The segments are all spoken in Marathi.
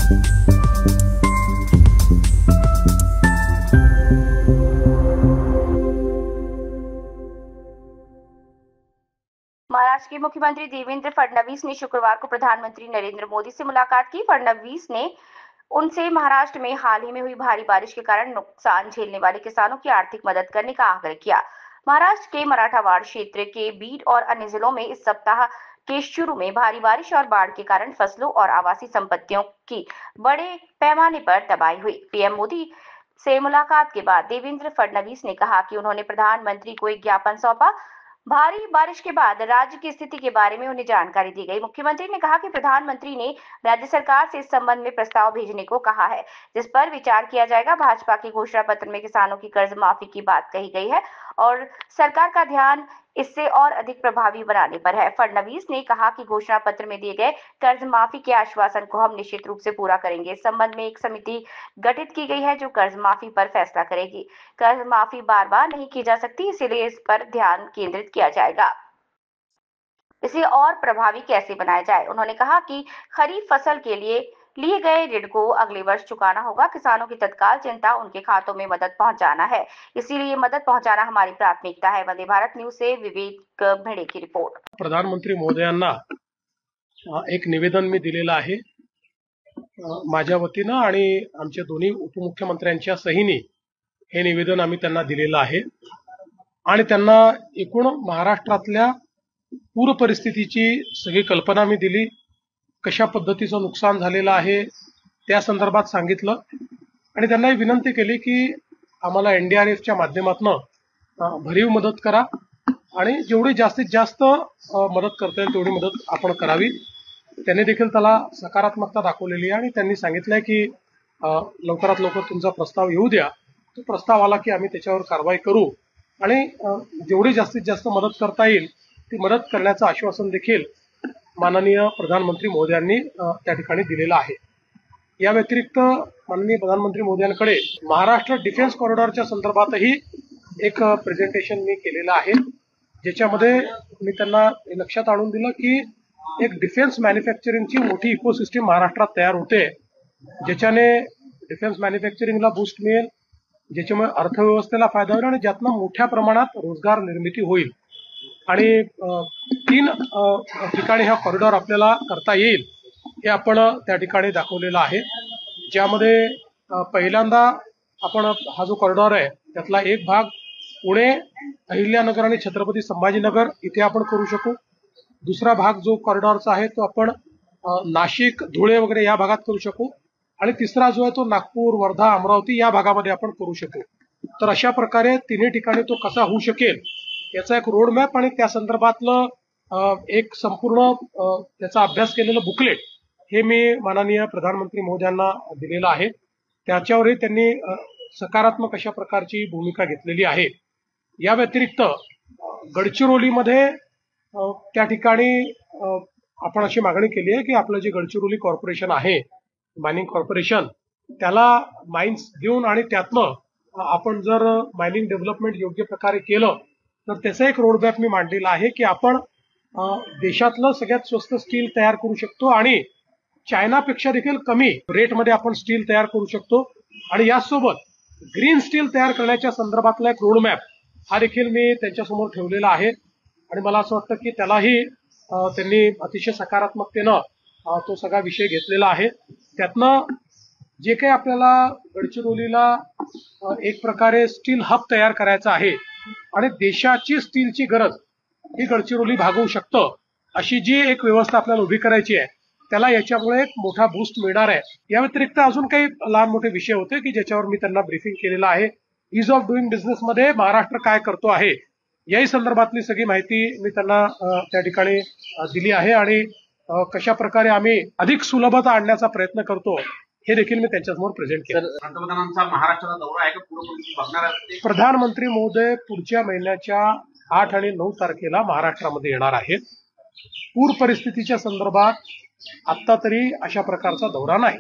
महाराष्ट्र के मुख्यमंत्री देवेंद्र फडणवीस ने शुक्रवार को प्रधानमंत्री नरेंद्र मोदी से मुलाकात की। फडणवीस ने उनसे महाराष्ट्र में हाल ही में हुई भारी बारिश के कारण नुकसान झेलने वाले किसानों की आर्थिक मदद करने का आग्रह किया। महाराष्ट्र के मराठवाड़ा क्षेत्र के बीड और अन्य जिलों में इस सप्ताह के शुरू में भारी बारिश और बाढ़ के कारण फसलों और आवासीय संपत्तियों की बड़े पैमाने पर तबाही हुई। पीएम मोदी से मुलाकात के बाद देवेंद्र फडणवीस ने कहा कि उन्होंने प्रधानमंत्री को एक ज्ञापन सौंपा। भारी बारिश के बाद राज्य की स्थिति के बारे में उन्हें जानकारी दी गई। मुख्यमंत्री ने कहा कि प्रधानमंत्री ने राज्य सरकार से इस संबंध में प्रस्ताव भेजने को कहा है, जिस पर विचार किया जाएगा। भाजपा के घोषणा पत्र में किसानों की कर्ज माफी की बात कही गई है और सरकार का ध्यान इससे और अधिक प्रभावी बनाने पर है। फडणवीस ने कहा कि घोषणा पत्र में दिए गए कर्ज माफी के आश्वासन को हम निश्चित रूप से पूरा करेंगे। इस संबंध में एक समिति गठित की गई है जो कर्ज माफी पर फैसला करेगी। कर्ज माफी बार बार नहीं की जा सकती, इसलिए इस पर ध्यान केंद्रित किया जाएगा। इसे और प्रभावी कैसे बनाया जाए? उन्होंने कहा कि खरीफ फसल के लिए गए ऋण को अगले वर्ष चुकाना होगा। किसानों की तत्काल चिंता उनके खातों में मदद पहुंचाना है, इसीलिए मदद पहुंचाना हमारी प्राथमिकता है। वंदे भारत न्यूज से विवेक भिडे की रिपोर्ट। प्रधानमंत्री महोदयांना एक निवेदन मी दिलेलं आहे माझ्या वतीनं आणि आमच्या दोन्ही उपमुख्यमंत्र्यांच्या सहीने हे निवेदन आम्ही त्यांना दिलेलं आहे आणि त्यांना एकूण महाराष्ट्रातल्या पूर परिस्थितीची सगळी कल्पना मी दिली, कशा पद्धतीचं नुकसान झालेलं आहे त्या संदर्भात सांगितलं आणि त्यांना विनंती केली की आम्हाला एनडीआरएफच्या माध्यमातून भरीव मदत करा आणि जेवढी जास्तीत जास्त मदत करता येईल तेवढी मदत आपण करावी। त्यांनी देखील त्याला सकारात्मकता दाखवलेली आहे आणि त्यांनी सांगितलंय की लवकरात लवकर तुमचा प्रस्ताव येऊ द्या, तो प्रस्ताव आला की आम्ही त्याच्यावर कारवाई करू आणि जेवढी जास्तीत जास्त मदत करता येईल ती मदत करण्याचं आश्वासन देखील माननीय प्रधानमंत्री महोदयांनी त्या ठिकाणी दिलेलं आहे। या व्यतिरिक्त माननीय प्रधानमंत्री महोदयांकडे महाराष्ट्र डिफेन्स कॉरिडॉरच्या संदर्भातही एक प्रेझेंटेशन मी केलेलं आहे, ज्याच्यामध्ये मी त्यांना लक्षात आणून दिलं की एक डिफेन्स मॅन्युफॅक्चरिंगची मोठी इकोसिस्टम महाराष्ट्रात तयार होते, ज्याच्याने डिफेन्स मॅन्युफॅक्चरिंगला बूस्ट मिळेल, ज्याच्यामुळे अर्थव्यवस्थेला फायदा होईल आणि ज्यातनं मोठ्या प्रमाणात रोजगार निर्मिती होईल आणि 3 ठिकाणी हा कॉरिडॉर आपल्याला करता येईल हे आपण त्या ठिकाणी दाखवलेलं आहे। ज्यामध्ये पहिल्यांदा आपण हा जो कॉरिडॉर आहे त्यातला एक भाग पुणे, अहिल्यानगर आणि छत्रपती संभाजीनगर इथे आपण करू शकू। दुसरा भाग जो कॉरिडॉरचा आहे तो आपण नाशिक, धुळे वगैरे या भागात करू शकू आणि तिसरा जो आहे तो नागपूर, वर्धा, अमरावती या भागामध्ये आपण करू शकू। तर अशा प्रकारे तिन्ही ठिकाणी तो कसा होऊ शकेल याचा एक रोड मॅप आणि त्या संदर्भातलं एक संपूर्ण त्याचा अभ्यास केलेलं बुकलेट हे मी माननीय प्रधानमंत्री महोदयांना दिलेलं आहे। त्याच्यावरही त्यांनी सकारात्मक अशा प्रकारची भूमिका घेतलेली आहे। या व्यतिरिक्त गडचिरोलीमध्ये त्या ठिकाणी आपण अशी मागणी केली आहे की आपलं जे गडचिरोली कॉर्पोरेशन आहे, मायनिंग कॉर्पोरेशन, त्याला माइन्स देऊन आणि त्यातनं आपण जर मायनिंग डेव्हलपमेंट योग्य प्रकारे केलं तर त्याचा एक रोडमॅप मी मांडलेला आहे की आपण देशातलं सगळ्यात स्वस्त स्टील तयार करू शकतो आणि चायनापेक्षा देखील कमी रेटमध्ये आपण स्टील तयार करू शकतो आणि यासोबत ग्रीन स्टील तयार करण्याच्या संदर्भातला एक रोडमॅप हा देखील मी त्यांच्यासमोर ठेवलेला आहे आणि मला असं वाटतं की त्यालाही त्यांनी अतिशय सकारात्मकतेनं तो सगळा विषय घेतलेला आहे। त्यातनं जे काही आपल्याला गडचिरोलीला एक प्रकारे स्टील हब तयार करायचा आहे आणि देशाची स्टीलची गरज ही गडचिरोली भागवू शकतं अशी जी एक व्यवस्था आपल्याला उभी करायची आहे त्याला याच्यामुळे एक मोठा बूस्ट मिळणार आहे। या व्यतिरिक्त अजून काही लहान मोठे विषय होते की ज्याच्यावर मी त्यांना ब्रीफिंग केलेलं आहे। ईज ऑफ डुईंग बिझनेस मध्ये महाराष्ट्र काय करतो आहे याही संदर्भातली सगळी माहिती मी त्यांना त्या ठिकाणी दिली आहे आणि कशा प्रकारे आम्ही अधिक सुलभता आणण्याचा प्रयत्न करतो हे देखील मी त्यांच्यासमोर प्रेझेंट केलं। पंतप्रधानांचा महाराष्ट्राला दौरा आहे का पूर्ण बघणार आहे? प्रधानमंत्री महोदय पुढच्या महिन्याच्या 8 आणि 9 तारखेला महाराष्ट्रामध्ये येणार आहेत। पूर परिस्थितीच्या संदर्भात आता तरी अशा प्रकारचा दौरा नाही।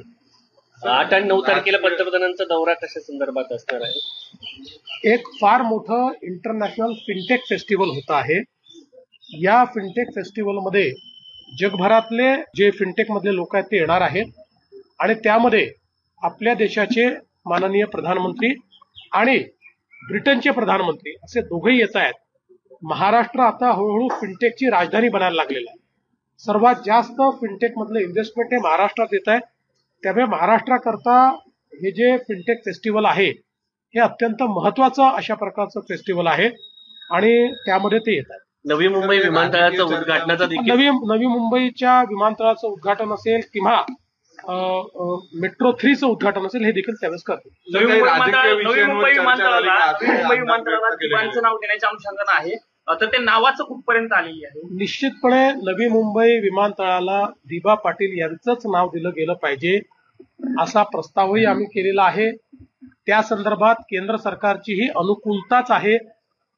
8 आणि 9 तारखेला पंतप्रधानांचा दौरा कशा संदर्भात असणार आहे? एक फार मोठं इंटरनॅशनल फिनटेक फेस्टिवल होत आहे। या फिनटेक फेस्टिवलमध्ये जगभरातले जे फिनटेक मधले लोक आहेत ते येणार आहेत आणि त्यामध्ये आपल्या देशाचे माननीय प्रधानमंत्री आणि ब्रिटनचे प्रधानमंत्री असे दोघेही येत आहेत. महाराष्ट्र आता हळूहळू फिनटेकची राजधानी बनायला लागलेलं आहे. सर्वात जास्त फिनटेक मधलं इन्व्हेस्टमेंट हे महाराष्ट्रात येत आहे. त्यामुळे महाराष्ट्राकरता हे जे फिनटेक फेस्टिवल आहे हे अत्यंत महत्वाचं अशा प्रकारचं फेस्टिवल आहे आणि त्यामध्ये ते येत आहेत. नवी मुंबई विमानतळाचं उद्घाटनाचा देखील नवी मुंबईच्या विमानतळाचं उद्घाटन असेल किंवा मेट्रो 3चं उद्घाटन असेल हे देखील त्यावेळेस करतील. नवी मुंबई विमानतळाला दिवाणचं नाव देण्याच्या अनुषंगानं आहे, तर ते नावाचं कुठपर्यंत आलेली आहे? निश्चितपणे नवी मुंबई विमानतळाला दिबा पाटील यांचंच नाव दिलं गेलं पाहिजे असा प्रस्तावही आम्ही केलेला आहे. त्या संदर्भात केंद्र सरकारचीही अनुकूलताच आहे.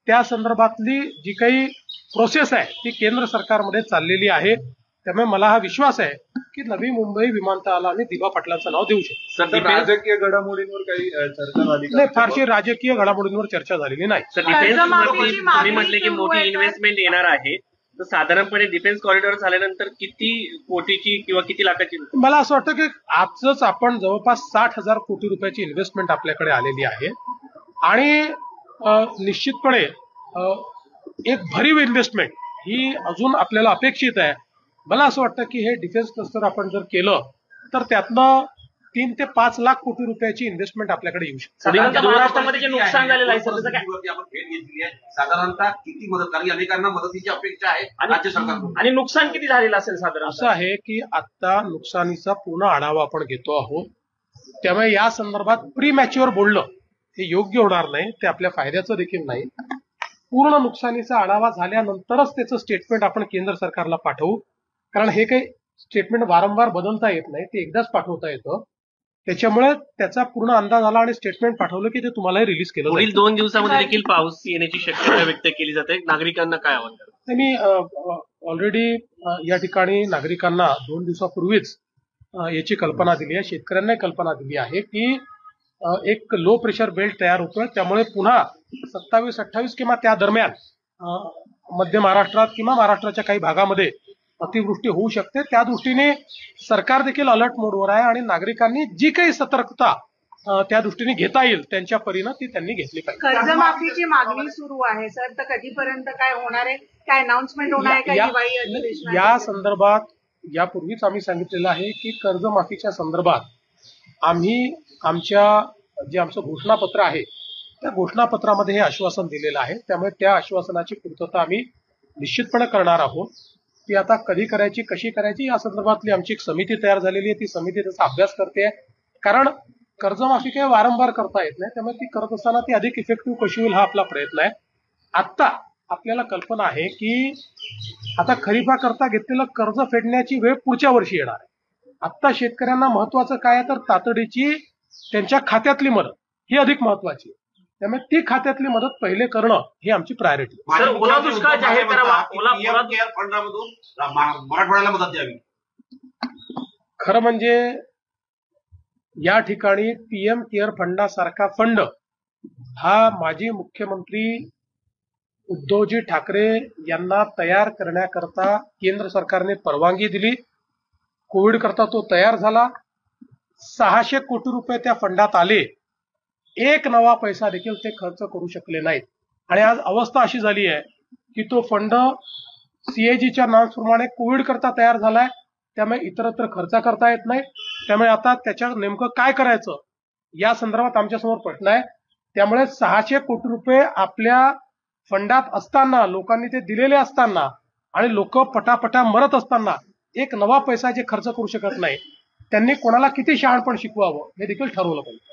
त्या संदर्भातली जी काही प्रोसेस आहे ती केंद्र सरकारमध्ये चाललेली आहे. त्यामुळे मला हा विश्वास आहे की नवी मुंबई विमानतळाला आम्ही दिबा पाटलांचं नाव देऊ शकतो. सर, राजकीय घडामोडींवर काही चर्चा झाली नाही, फारशी राजकीय घडामोडींवर चर्चा झालेली नाही. सर, डिफेन्स तुम्ही म्हटले की मोठी इन्व्हेस्टमेंट येणार आहे, तर साधारणपणे डिफेन्स कॉरिडॉर झाल्यानंतर किती कोटीची किंवा किती लाखाची? मला असं वाटतं की आजच आपण जवळपास 60,000 कोटी रुपयाची इन्व्हेस्टमेंट आपल्याकडे आलेली आहे आणि निश्चितपणे एक भरीव इन्व्हेस्टमेंट ही अजून आपल्याला अपेक्षित आहे. मला असं वाटतं की हे डिफेन्स क्लस्टर आपण जर केलं तर त्यातनं 3 ते 5 लाख कोटी रुपयाची इन्व्हेस्टमेंट आपल्याकडे येऊ शकते. महाराष्ट्रामध्ये जे नुकसान झालेलं आहे सर, आपण भेट घेतली आहे, साधारणतः किती मदत, कारण अनेकांना मदतीची अपेक्षा आहे राज्य सरकारकडून, आणि नुकसान किती झालेलं असेल साधारण? असं आहे की आता नुकसानीचा पूर्ण आढावा आपण घेतो आहोत. त्यामुळे या संदर्भात प्रीमॅच्युअर बोलणं हे योग्य होणार नाही, ते आपल्या फायद्याचं देखील नाही. पूर्ण नुकसानीचा आढावा झाल्यानंतरच त्याचं स्टेटमेंट आपण केंद्र सरकारला पाठवू, कारण हे काही स्टेटमेंट वारंवार बदलता येत नाही, ते एकदाच पाठवता येतं. त्याच्यामुळे त्याचा पूर्ण अंदाज आला आणि स्टेटमेंट पाठवलं की ते तुम्हालाही रिलीज केलं पुढील 2 दिवसामध्ये देखील पाऊस येण्याची शक्यता व्यक्त केली जाते. नागरिकांना काय आवाहन करतात? मी ऑलरेडी या ठिकाणी नागरिकांना 2 दिवसापूर्वीच याची कल्पना दिली आहे, शेतकऱ्यांनाही कल्पना दिली आहे की एक लो प्रेशर बेल्ट तयार होतोय. त्यामुळे पुन्हा 27-28 किंवा त्या दरम्यान मध्य महाराष्ट्रात किंवा महाराष्ट्राच्या काही भागामध्ये अतिवृष्टी होऊ शकते. त्या दृष्टीने सरकार देखील अलर्ट मोडवर आहे आणि नागरिकांनी जी काही सतर्कता त्या दृष्टीने घेता येईल त्यांच्या परीनं ती त्यांनी घेतली पाहिजे. कर्जमाफीची मागणी सुरू आहे सर, तर कधीपर्यंत काय होणार आहे? काय अनाउन्समेंट होणार आहे? काय दिवाळी अधिवेशनात? या संदर्भात यापूर्वीच आम्ही सांगितलेलं आहे की कर्जमाफीच्या संदर्भात आम्ही आमचं घोषणापत्र आहे त्या घोषणापत्रामध्ये हे आश्वासन दिलेलं आहे. त्यामुळे त्या आश्वासनाची पूर्तता आम्ही निश्चितपणे करणार आहोत. ती आता कधी करायची, कशी करायची या संदर्भातली आमची एक समिती तयार झालेली आहे. ती समिती त्याचा अभ्यास करते. कारण कर्जमाफी काही वारंवार करता येत नाही, त्यामुळे ती करत असताना ती अधिक इफेक्टिव्ह कशी होईल हा आपला प्रयत्न आहे. आता आपल्याला कल्पना आहे की आता खरीपाकरता घेतलेलं कर्ज फेडण्याची वेळ पुढच्या वर्षी येणार आहे. आता शेतकऱ्यांना महत्वाचं काय आहे तर तातडीची त्यांच्या खात्यातली मदत ही अधिक महत्वाची आहे. त्यामुळे ती खात्यातली मदत पहिले करणं ही आमची प्रायोरिटी. ओला दुष्काळ जाहीर करावा, PM केअर फंडामधून मराठवाड्याला मदत द्यावी. खरं म्हणजे या ठिकाणी PM केअर फंडासारखा फंड हा माजी मुख्यमंत्री उद्धवजी ठाकरे यांना तयार करण्याकरता केंद्र सरकारने परवानगी दिली. कोविड करता तो तयार झाला. 600 कोटी रुपये त्या फंडात आले. एक नवा पैसा देखील ते खर्च करू शकले नाहीत आणि आज अवस्था अशी झाली आहे की तो फंड CAGच्या नॉर्म्सप्रमाणे कोविड करता तयार झालाय. त्यामुळे इतरत्र खर्च करता येत नाही. त्यामुळे आता त्याच्या नेमकं काय करायचं या संदर्भात आमच्यासमोर प्रश्न आहे. त्यामुळे 600 कोटी रुपये आपल्या फंडात असताना, लोकांनी ते दिलेले असताना आणि लोक पटापटा मरत असताना एक नवा पैसा जे खर्च करू शकत नाही, त्यांनी कोणाला किती शहाणपण शिकवावं हे देखील ठरवलं पाहिजे.